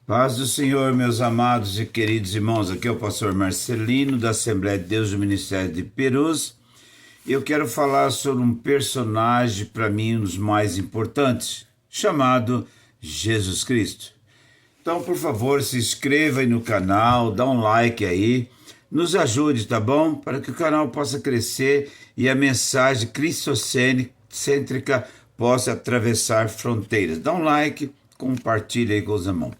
Paz do Senhor, meus amados e queridos irmãos. Aqui é o pastor Marcelino, da Assembleia de Deus do Ministério de Perus. Eu quero falar sobre um personagem, para mim, um dos mais importantes, chamado Jesus Cristo. Então, por favor, se inscreva aí no canal, dá um like aí, nos ajude, tá bom? Para que o canal possa crescer e a mensagem cristocêntrica possa atravessar fronteiras. Dá um like, compartilha aí com os irmãos.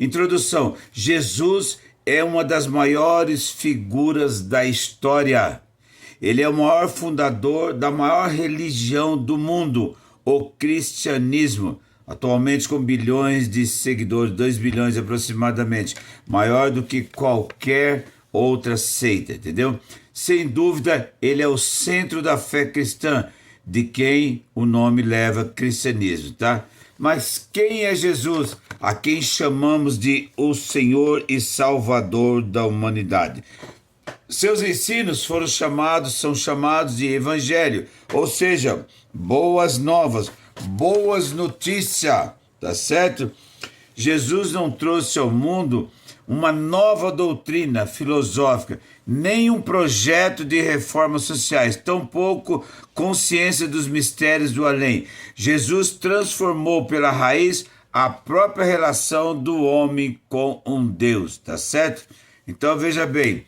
Introdução: Jesus é uma das maiores figuras da história. Ele é o maior fundador da maior religião do mundo, o cristianismo. Atualmente com bilhões de seguidores, 2 bilhões aproximadamente, maior do que qualquer outra seita, entendeu? Sem dúvida, ele é o centro da fé cristã, de quem o nome leva cristianismo, tá? Mas quem é Jesus, a quem chamamos de o Senhor e Salvador da humanidade? Seus ensinos são chamados de evangelho, ou seja, boas novas, boas notícias, tá certo? Jesus não trouxe ao mundo uma nova doutrina filosófica, nem um projeto de reformas sociais, tampouco consciência dos mistérios do além. Jesus transformou pela raiz a própria relação do homem com um Deus, tá certo? Então veja bem,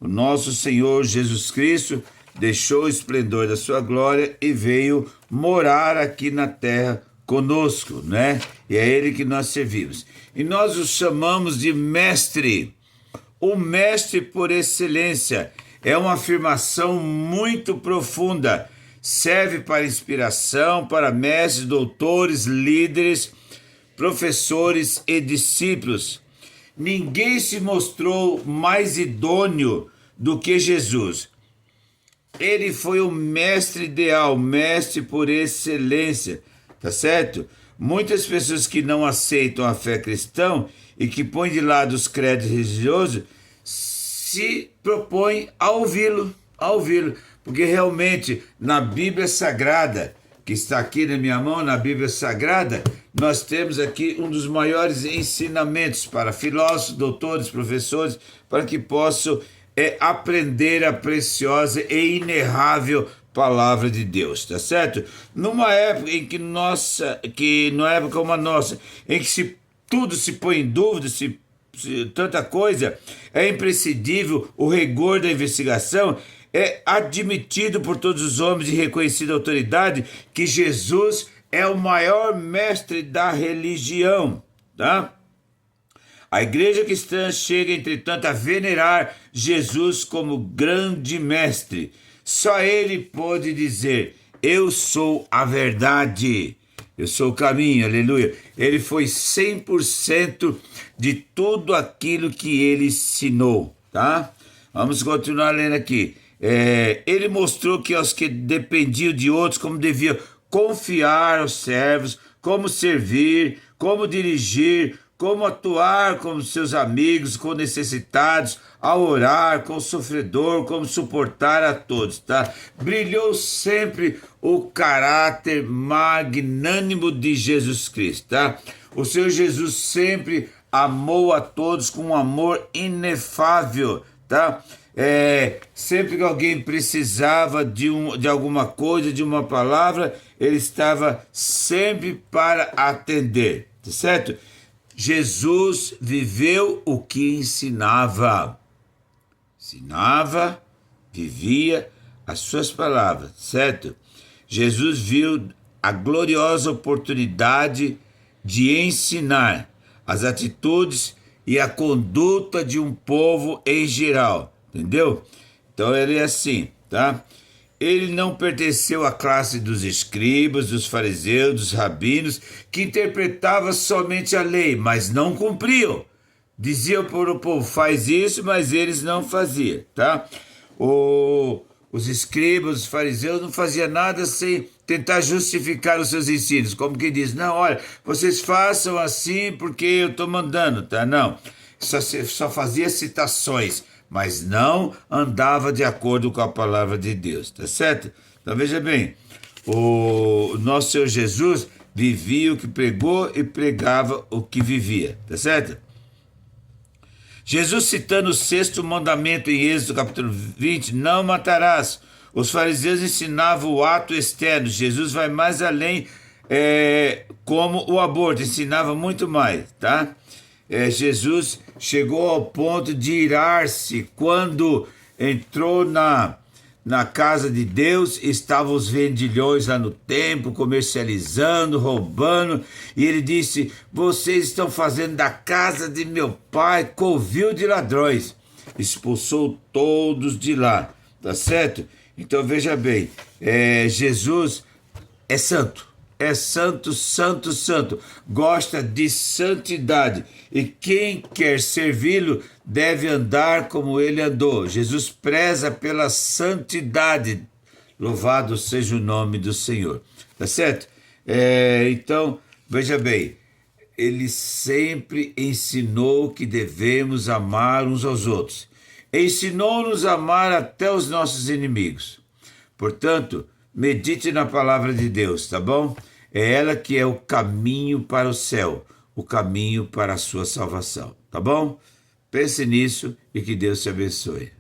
o nosso Senhor Jesus Cristo deixou o esplendor da sua glória e veio morar aqui na terra conosco, né? E é ele que nós servimos. E nós o chamamos de mestre, o mestre por excelência. É uma afirmação muito profunda. Serve para inspiração, para mestres, doutores, líderes, professores e discípulos. Ninguém se mostrou mais idôneo do que Jesus. Ele foi o mestre ideal, mestre por excelência, tá certo? Muitas pessoas que não aceitam a fé cristã e que põem de lado os credos religiosos se propõem a ouvi-lo, porque realmente na Bíblia Sagrada, que está aqui na minha mão, na Bíblia Sagrada, nós temos aqui um dos maiores ensinamentos para filósofos, doutores, professores, para que possam aprender a preciosa e inerrável palavra de Deus, tá certo? Numa época em numa época como a nossa, em que tudo se põe em dúvida, tanta coisa, é imprescindível o rigor da investigação. É admitido por todos os homens de reconhecida autoridade que Jesus é o maior mestre da religião, tá? A igreja cristã chega, entretanto, a venerar Jesus como grande mestre. Só ele pode dizer: eu sou a verdade, eu sou o caminho, aleluia. Ele foi 100% de tudo aquilo que ele ensinou, tá? Vamos continuar lendo aqui. Ele mostrou que aos que dependiam de outros, como deviam confiar aos servos, como servir, como dirigir, como atuar com seus amigos, com necessitados, a orar com o sofredor, como suportar a todos, tá? Brilhou sempre o caráter magnânimo de Jesus Cristo, tá? O Senhor Jesus sempre amou a todos com um amor inefável, tá? Sempre que alguém precisava de alguma coisa, de uma palavra, ele estava sempre para atender, tá certo? Jesus viveu o que ensinava, vivia as suas palavras, certo? Jesus viu a gloriosa oportunidade de ensinar as atitudes e a conduta de um povo em geral, entendeu? Então ele é assim, tá? Ele não pertenceu à classe dos escribas, dos fariseus, dos rabinos, que interpretavam somente a lei, mas não cumpriam. Diziam para o povo: faz isso, mas eles não faziam, tá? Os escribas, os fariseus não faziam nada sem tentar justificar os seus ensinos, como que diz: não, olha, vocês façam assim porque eu estou mandando, tá? Não, só fazia citações, mas não andava de acordo com a palavra de Deus, tá certo? Então veja bem, o nosso Senhor Jesus vivia o que pregou e pregava o que vivia, tá certo? Jesus citando o sexto mandamento em Êxodo capítulo 20, não matarás. Os fariseus ensinavam o ato externo, Jesus vai mais além, como o aborto, ensinava muito mais, tá? Jesus chegou ao ponto de irar-se quando entrou na casa de Deus, estavam os vendilhões lá no templo, comercializando, roubando, e ele disse: vocês estão fazendo da casa de meu pai covil de ladrões. Expulsou todos de lá, tá certo? Então veja bem, Jesus é santo. É santo, santo, santo. Gosta de santidade. E quem quer servi-lo deve andar como ele andou. Jesus preza pela santidade. Louvado seja o nome do Senhor. Tá certo? Então, veja bem. Ele sempre ensinou que devemos amar uns aos outros. Ensinou-nos a amar até os nossos inimigos. Portanto, medite na palavra de Deus, tá bom? É ela que é o caminho para o céu, o caminho para a sua salvação, tá bom? Pense nisso e que Deus te abençoe.